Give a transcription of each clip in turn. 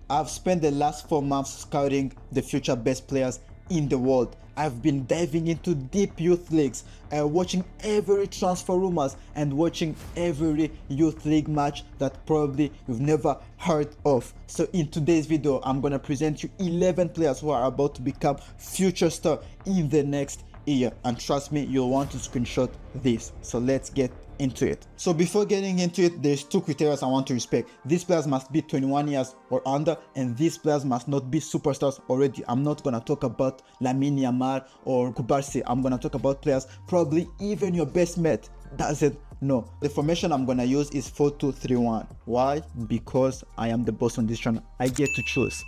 I've spent the last 4 months scouting the future best players in the world. I've been diving into deep youth leagues, watching every transfer rumors and watching every youth league match that probably you've never heard of. So in today's video, I'm gonna present you 11 players who are about to become future star in the next year. And trust me, you'll want to screenshot this. So let's get into it. So before getting into it, there's 2 criteria I want to respect. These players must be 21 years or under, and these players must not be superstars already. I'm not gonna talk about Lamine Yamal or Kubarsi. I'm gonna talk about players probably even your best mate doesn't know. The formation I'm gonna use is 4-2-3-1. Why? Because I am the boss on this channel. I get to choose.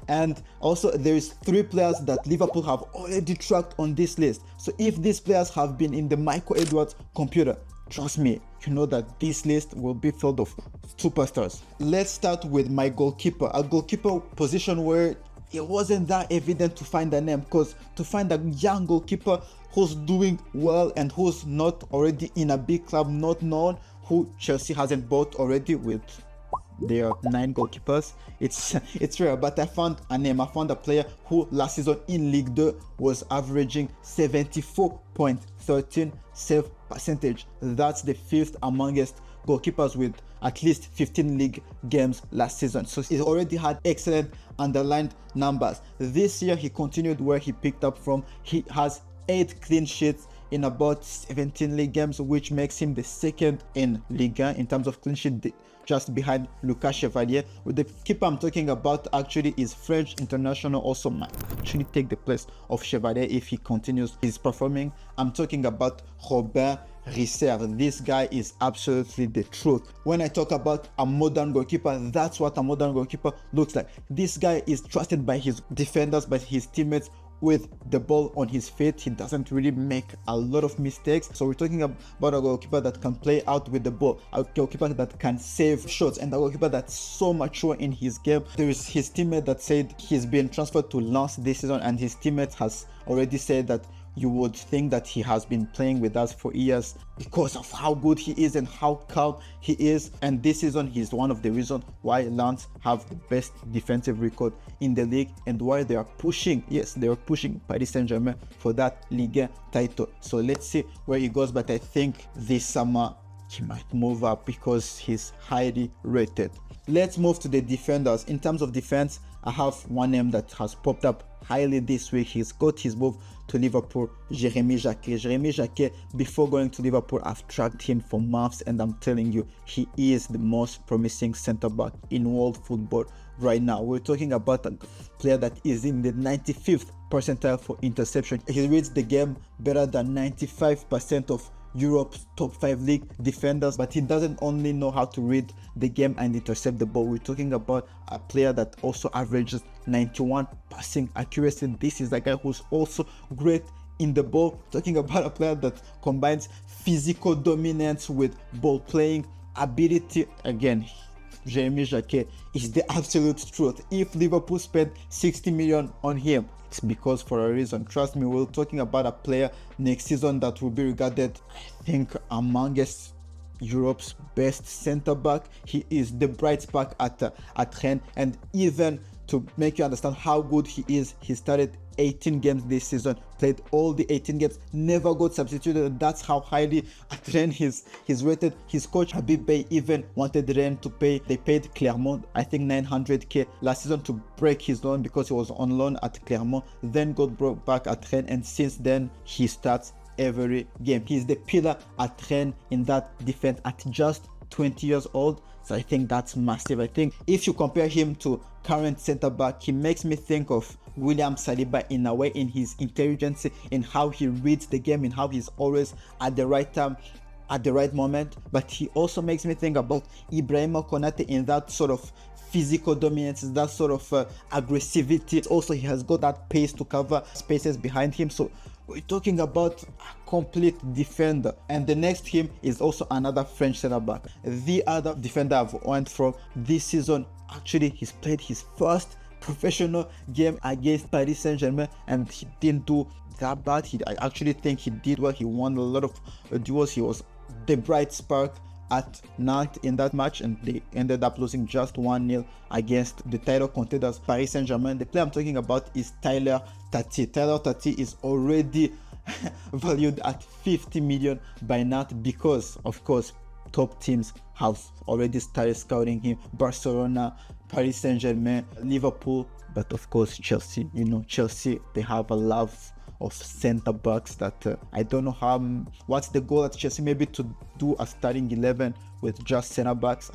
And also there is 3 players that Liverpool have already tracked on this list. So if these players have been in the Michael Edwards computer, trust me, you know that this list will be filled of superstars. Let's start with my goalkeeper, a goalkeeper position where it wasn't that evident to find a name, because to find a young goalkeeper who's doing well and who's not already in a big club, not known, who Chelsea hasn't bought already with their 9 goalkeepers, it's rare. But I found a name. I found a player who last season in Ligue 2 was averaging 74.13 save percentage. That's the 5th amongst goalkeepers with at least 15 league games last season. So he already had excellent underlined numbers. This year he continued where he picked up from. He has 8 clean sheets in about 17 league games, which makes him the 2nd in Ligue 1 in terms of clean sheet, just behind Lucas Chevalier. With the keeper I'm talking about actually is French international, also might actually take the place of Chevalier if he continues his performing. I'm talking about Robert Risser. This guy is absolutely the truth. When I talk about a modern goalkeeper, that's what a modern goalkeeper looks like. This guy is trusted by his defenders, by his teammates. With the ball on his feet, he doesn't really make a lot of mistakes. So we're talking about a goalkeeper that can play out with the ball, a goalkeeper that can save shots, and a goalkeeper that's so mature in his game. There is his teammate that said he's been transferred to Lens this season, and his teammate has already said that you would think that he has been playing with us for years because of how good he is and how calm he is. And this season he's one of the reasons why Lens have the best defensive record in the league and why they are pushing, yes, they are pushing Paris Saint-Germain for that Ligue 1 title. So let's see where he goes, but I think this summer he might move up because he's highly rated. Let's move to the defenders. In terms of defense, I have one name that has popped up highly this week. He's got his move to Liverpool, Jérémy Jacquet. Jérémy Jacquet, before going to Liverpool, I've tracked him for months, and I'm telling you, he is the most promising centre back in world football right now. We're talking about a player that is in the 95th percentile for interception. He reads the game better than 95% of Europe's top 5 league defenders, but he doesn't only know how to read the game and intercept the ball. We're talking about a player that also averages 91 passing accuracy. This is a guy who's also great in the ball. Talking about a player that combines physical dominance with ball playing ability. Again, Jérémy Jacquet is the absolute truth. If Liverpool spent 60 million on him, it's because for a reason. Trust me, we're talking about a player next season that will be regarded, I think, amongst Europe's best centre back. He is the bright spark at Rennes, and even to make you understand how good he is, he started 18 games this season, played all the 18 games, never got substituted. That's how highly at Rennes he's rated. His coach Habib Bey even wanted Rennes to pay. They paid Clermont, I think, 900k last season to break his loan because he was on loan at Clermont, then got brought back at Rennes, and since then he starts every game. He's the pillar at Rennes in that defense at just 20 years old. So I think that's massive. I think if you compare him to current center back, he makes me think of William Saliba in a way, in his intelligence, in how he reads the game, in how he's always at the right time, at the right moment. But he also makes me think about Ibrahima Konate in that sort of physical dominance, that sort of aggressivity. Also, he has got that pace to cover spaces behind him. So we're talking about a complete defender. And the next him is also another French center back. The other defender I've went from this season, actually he's played his first professional game against Paris Saint-Germain and he didn't do that bad. I actually think he did well. He won a lot of duels. He was the bright spark at Nantes in that match, and they ended up losing just 1-0 against the title contenders Paris Saint-Germain. The player I'm talking about is Tyler Tati. Tyler Tati is already valued at 50 million by Nantes because, of course, top teams have already started scouting him. Barcelona, Paris Saint-Germain, Liverpool, but of course Chelsea. Chelsea, they have a love of center backs that I don't know what's the goal at Chelsea, maybe to do a starting 11 with just center backs.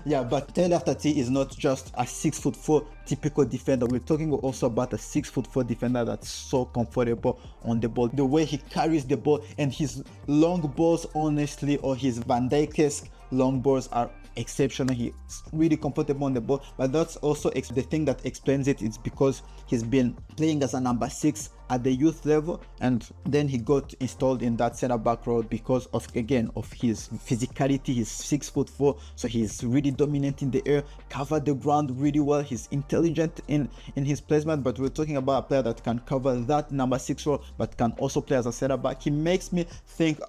Yeah, but Taylor Tati is not just a 6'4" typical defender. We're talking also about a 6'4" defender that's so comfortable on the ball. The way he carries the ball and his long balls, honestly, or his Van Dijk-esque long balls are exceptional. He's really comfortable on the ball, but that's also the thing that explains it. It's because he's been playing as a number 6 at the youth level, and then he got installed in that center back role because of his physicality. He's 6'4", so he's really dominant in the air, cover the ground really well. He's intelligent in his placement, but we're talking about a player that can cover that number 6 role but can also play as a center back. He makes me think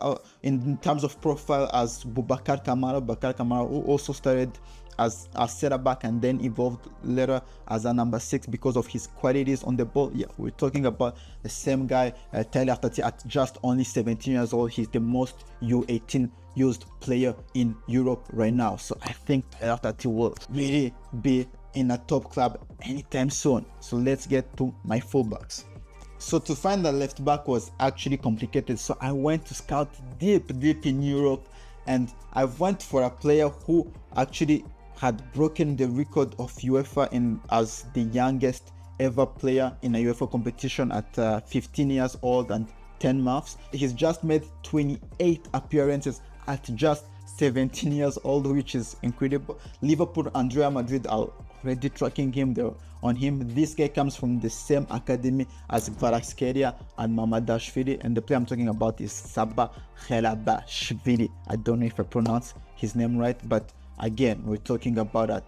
in terms of profile as Boubacar Kamara, who also started as a center back and then evolved later as a number 6 because of his qualities on the ball. Yeah, we're talking about the same guy, Taylor Tati, at just only 17 years old. He's the most U18 used player in Europe right now. So I think Taylor Tati will really be in a top club anytime soon. So let's get to my fullbacks. So to find a left back was actually complicated. So I went to scout deep in Europe, and I went for a player who actually had broken the record of UEFA as the youngest ever player in a UEFA competition at 15 years old and 10 months. He's just made 28 appearances at just 17 years old, which is incredible. Liverpool and Real Madrid are already tracking him. They're on him. This guy comes from the same academy as Kvaratskhelia and Mamadashvili, and the player I'm talking about is Sabah Khelabashvili. I don't know if I pronounce his name right, but again, we're talking about a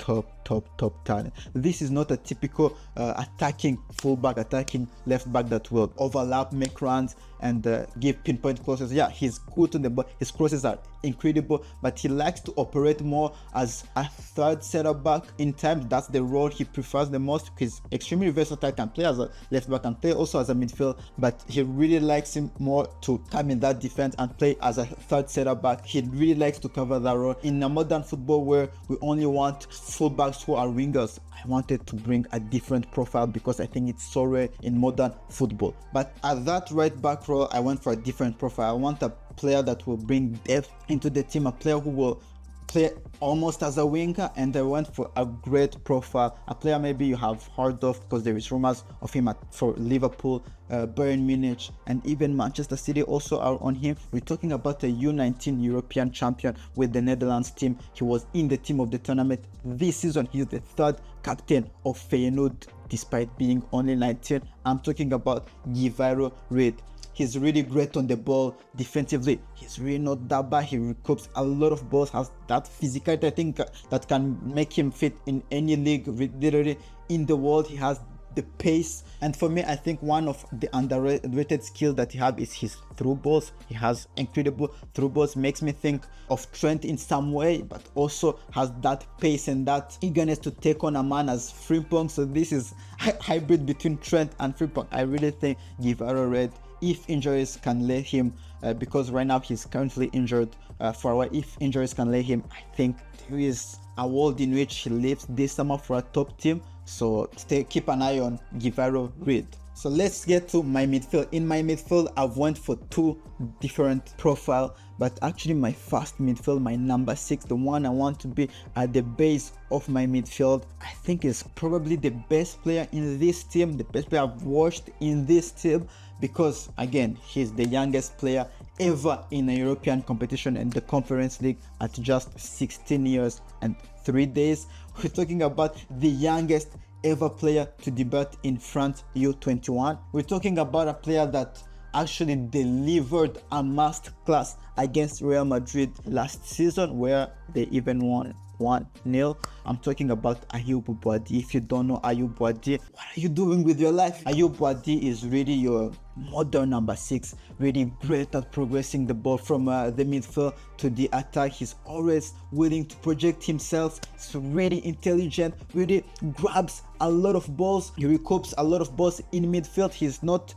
top talent. This is not a typical attacking fullback, attacking left back that will overlap, make runs, and give pinpoint crosses. Yeah, he's good on the ball. His crosses are incredible, but he likes to operate more as a third center back. In times, that's the role he prefers the most. He's extremely versatile, can play as a left back and play also as a midfield, but he really likes him more to come in that defense and play as a third center back. He really likes to cover that role. In a modern football where we only want fullbacks who are wingers, I wanted to bring a different profile because I think it's so rare in modern football. But at that right back role, I went for a different profile. I want a player that will bring depth into the team, a player who will play almost as a winger, and I went for a great profile, a player maybe you have heard of because there is rumors of him for Liverpool, Bayern Munich, and even Manchester City also are on him. We're talking about a U19 European champion with the Netherlands team. He was in the team of the tournament this season. He's the third captain of Feyenoord despite being only 19. I'm talking about Guivarro Reed. He's really great on the ball defensively. He's really not that bad. He recoups a lot of balls, has that physicality, I think, that can make him fit in any league literally in the world. He has the pace, and for me, I think one of the underrated skills that he has is his through balls. He has incredible through balls, makes me think of Trent in some way, but also has that pace and that eagerness to take on a man as Frimpong. So this is hybrid between Trent and Frimpong. I really think Guivarro Reed, if injuries can lay him, because right now he's currently injured for a while, if injuries can lay him, I think there is a world in which he lives this summer for a top team. So keep an eye on Guivarro Reed. So let's get to my midfield. In my midfield, I've went for two different profile, but actually my first midfield, my number 6, the one I want to be at the base of my midfield, I think is probably the best player in this team, the best player I've watched in this team, because again, he's the youngest player ever in a European competition and the Conference League at just 16 years and 3 days. We're talking about the youngest ever player to debut in France U21. We're talking about a player that actually delivered a masterclass against Real Madrid last season, where they even won 1-0. I'm talking about Ayoub Boadi. If you don't know Ayoub Boadi, what are you doing with your life? Ayoub Boadi is really your modern number 6, really great at progressing the ball from the midfield to the attack. He's always willing to project himself. He's really intelligent, really grabs a lot of balls. He recoups a lot of balls in midfield. He's not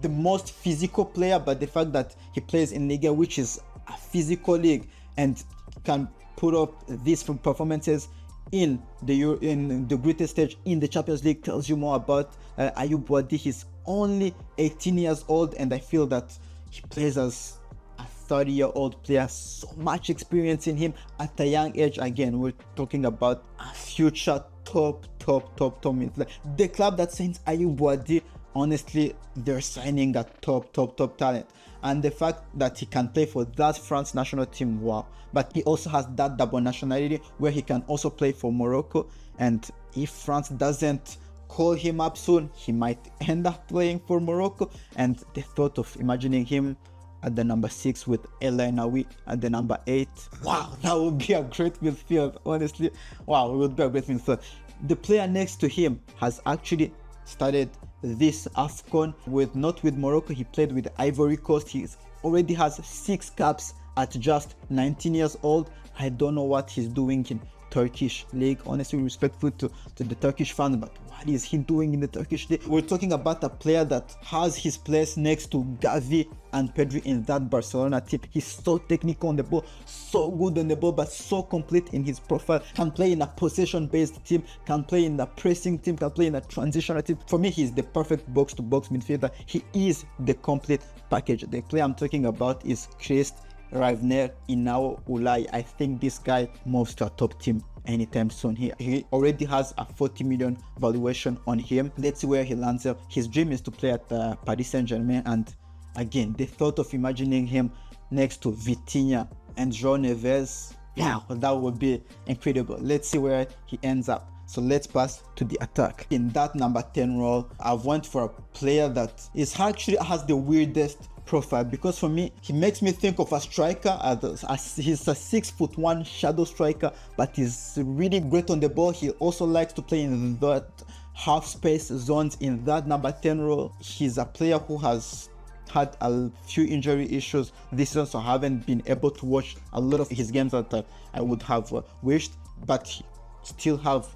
the most physical player, but the fact that he plays in Liga, which is a physical league, and can put up these performances in the greatest stage in the Champions League tells you more about Ayoub Boadi. He's only 18 years old, and I feel that he plays as a 30-year-old player. So much experience in him at a young age. Again, we're talking about a future top midfielder. The club that signs Ayoub Boadi, honestly, they're signing a top talent. And the fact that he can play for that France national team, wow. But he also has that double nationality where he can also play for Morocco. And if France doesn't call him up soon, he might end up playing for Morocco. And the thought of imagining him at the number 6 with El Ainaoui at the number 8, wow, that would be a great midfield. Honestly, wow, it would be a great midfield. The player next to him has actually started this AFCON not with Morocco. He played with Ivory Coast. He already has 6 caps at just 19 years old. I don't know what he's doing in Turkish league. Honestly, respectful to the Turkish fans, but what is he doing in the Turkish league? We're talking about a player that has his place next to Gavi and Pedri in that Barcelona team. He's so technical on the ball, so good on the ball, but so complete in his profile. Can play in a possession-based team, can play in a pressing team, can play in a transitional team. For me, he's the perfect box-to-box midfielder. He is the complete package. The player I'm talking about is Chris Ravner Inao Ulai. I think this guy moves to a top team anytime soon. He already has a 40 million valuation on him. Let's see where he lands up. His dream is to play at Paris Saint-Germain, and again, the thought of imagining him next to Vitinha and João Neves, wow, that would be incredible. Let's see where he ends up. So let's pass to the attack. In that number 10 role, I've went for a player that actually has the weirdest profile, because for me, he makes me think of a striker. He's a 6'1" shadow striker, but he's really great on the ball. He also likes to play in that half space zones in that number 10 role. He's a player who has had a few injury issues this season, so I haven't been able to watch a lot of his games that I would have wished, but he still have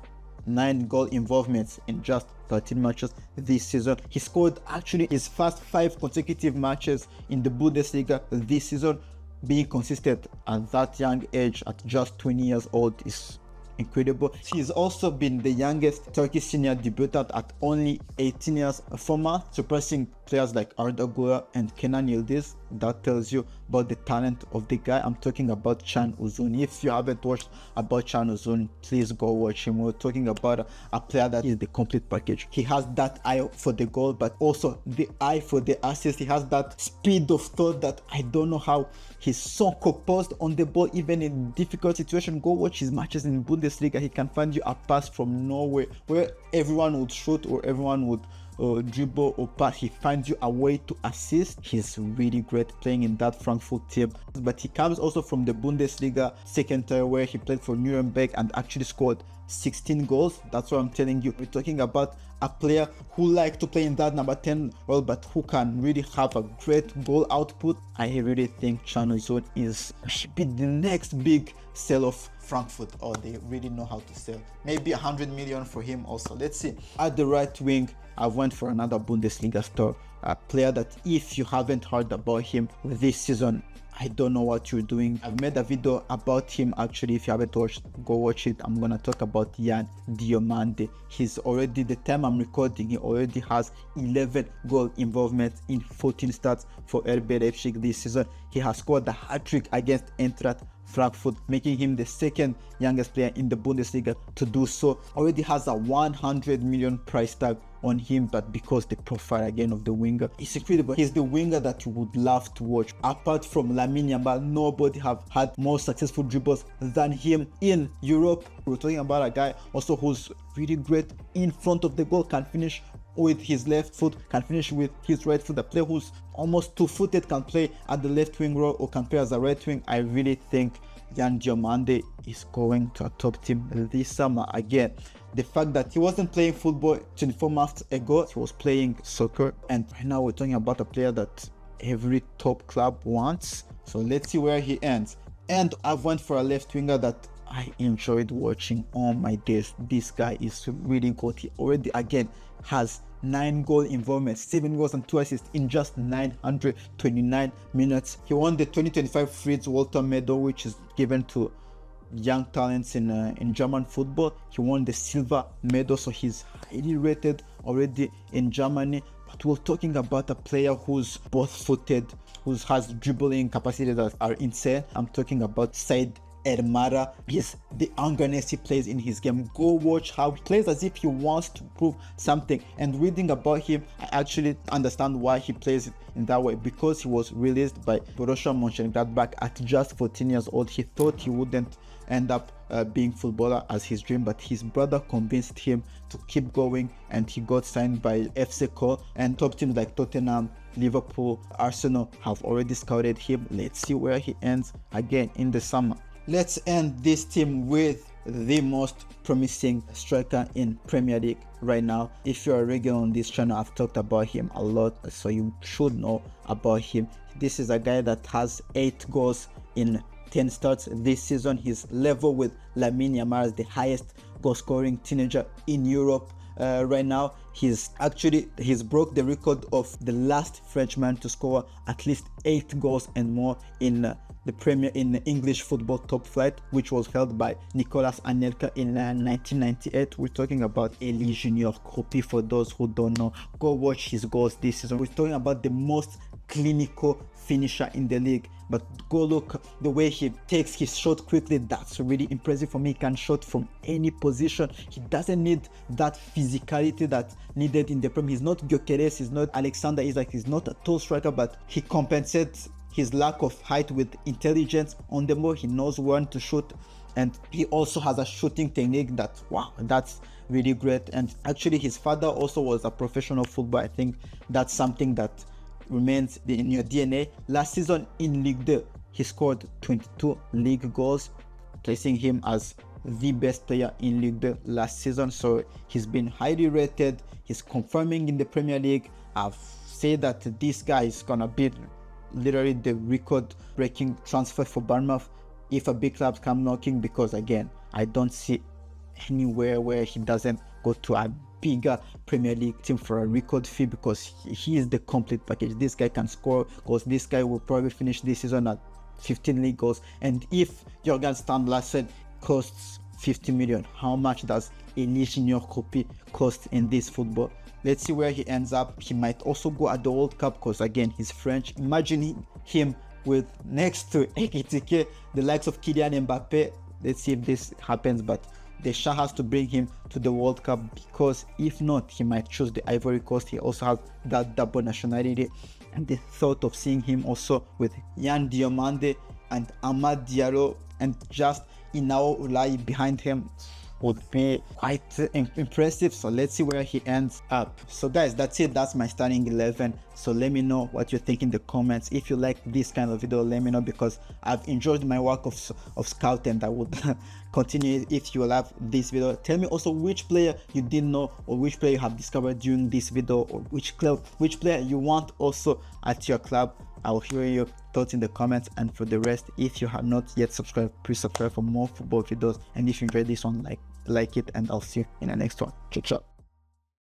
9 goal involvements in just 13 matches this season. He scored actually his first 5 consecutive matches in the Bundesliga this season. Being consistent at that young age, at just 20 years old, is incredible. He's also been the youngest Turkish senior debutant at only 18 years, former, surpassing players like Arda Güler and Kenan Yildiz. That tells you about the talent of the guy. I'm talking about Can Uzun. If you haven't watched about Can Uzun, please go watch him. We're talking about a player that is the complete package. He has that eye for the goal, but also the eye for the assist. He has that speed of thought that I don't know how he's so composed on the ball, even in difficult situations. Go watch his matches in Bundesliga. He can find you a pass from nowhere where everyone would shoot or everyone would dribble or pass. He finds you a way to assist. He's really great playing in that Frankfurt team, but he comes also from the Bundesliga second tier, where he played for Nuremberg and actually scored 16 goals. That's what I'm telling you. We're talking about a player who likes to play in that number 10 role, but who can really have a great goal output. I really think Can Uzun should be the next big sell of Frankfurt. Oh, they really know how to sell. Maybe 100 million for him also. Let's see. At the right wing, I went for another Bundesliga star, a player that if you haven't heard about him this season, I don't know what you're doing. I've made a video about him actually. If you haven't watched, go watch it. I'm gonna talk about Yan Diomande. He's already, the time I'm recording, he already has 11 goal involvement in 14 starts for RB Leipzig this season. He has scored the hat-trick against Eintracht Frankfurt, making him the second youngest player in the Bundesliga to do so. Already has a 100 million price tag on him, but because the profile again of the winger is incredible. He's the winger that you would love to watch. Apart from Lamine Yamal, nobody have had more successful dribbles than him in Europe. We're talking about a guy also who's really great in front of the goal, can finish with his left foot, can finish with his right foot. A player who's almost 2-footed, can play at the left wing role or can play as a right wing. I really think Yan Diomande is going to a top team this summer again. The fact that he wasn't playing football 24 months ago, he was playing soccer, and right now we're talking about a player that every top club wants. So let's see where he ends. And I've went for a left winger that I enjoyed watching all my days. This guy is really good. He already again has 9 goal involvements, 7 goals and 2 assists in just 929 minutes. He won the 2025 Fritz Walter Medal, which is given to young talents in German football. He won the silver medal, so he's highly rated already in Germany. But we're talking about a player who's both-footed, who has dribbling capacities that are insane. I'm talking about Said Ermara. Yes, the angerness he plays in his game. Go watch how he plays as if he wants to prove something. And reading about him, I actually understand why he plays it in that way, because he was released by Borussia Mönchengladbach at just 14 years old. He thought he wouldn't end up being footballer as his dream, but his brother convinced him to keep going, and he got signed by FC Köln, and top teams like Tottenham, Liverpool, Arsenal have already scouted him. Let's see where he ends again in the summer. Let's end this team with the most promising striker in Premier League right now. If you're a regular on this channel, I've talked about him a lot, so you should know about him. This is a guy that has 8 goals in 10 starts this season. He's level with Lamine Yamal, the highest goal scoring teenager in Europe right now. He's broke the record of the last Frenchman to score at least 8 goals and more in the English football top flight, which was held by Nicolas Anelka in 1998. We're talking about Elie Junior Kroppi. For those who don't know, go watch his goals this season. We're talking about the most clinical finisher in the league, but go look the way he takes his shot quickly. That's really impressive for me. He can shoot from any position. He doesn't need that physicality that's needed in the Premier. He's not Gyökeres, he's not Alexander Isak, he's not a tall striker, but he compensates his lack of height with intelligence on the ball. He knows when to shoot, and he also has a shooting technique that, wow, that's really great. And actually his father also was a professional footballer. I think that's something that remains in your DNA. Last season in Ligue 2, he scored 22 league goals, placing him as the best player in Ligue 2 last season. So he's been highly rated. He's confirming in the Premier League. I've said that this guy is gonna be literally the record-breaking transfer for Bournemouth if a big club come knocking, because again, I don't see anywhere where he doesn't go to a bigger Premier League team for a record fee, because he is the complete package. This guy can score goals. This guy will probably finish this season at 15 league goals. And if Jurgen Stan Larsen costs 50 million, how much does Elie Junior Kroppi cost in this football? Let's see where he ends up. He might also go at the World Cup, because again, he's French. Imagine him with next to Ekitike, the likes of Kylian Mbappe. Let's see if this happens, but the Shah has to bring him to the World Cup, because if not, he might choose the Ivory Coast. He also has that double nationality, and the thought of seeing him also with Yan Diomande and Amad Diallo and just Inao Ulai behind him would be quite impressive. So let's see where he ends up. So guys, that's it. That's my starting 11. So let me know what you think in the comments. If you like this kind of video, let me know, because I've enjoyed my work of scout, and I would continue if you love this video. Tell me also which player you didn't know, or which player you have discovered during this video, or which player you want also at your club. I'll hear your thoughts in the comments. And for the rest, if you have not yet subscribed, please subscribe for more football videos. And if you enjoyed this one, like it, and I'll see you in the next one. Ciao, ciao.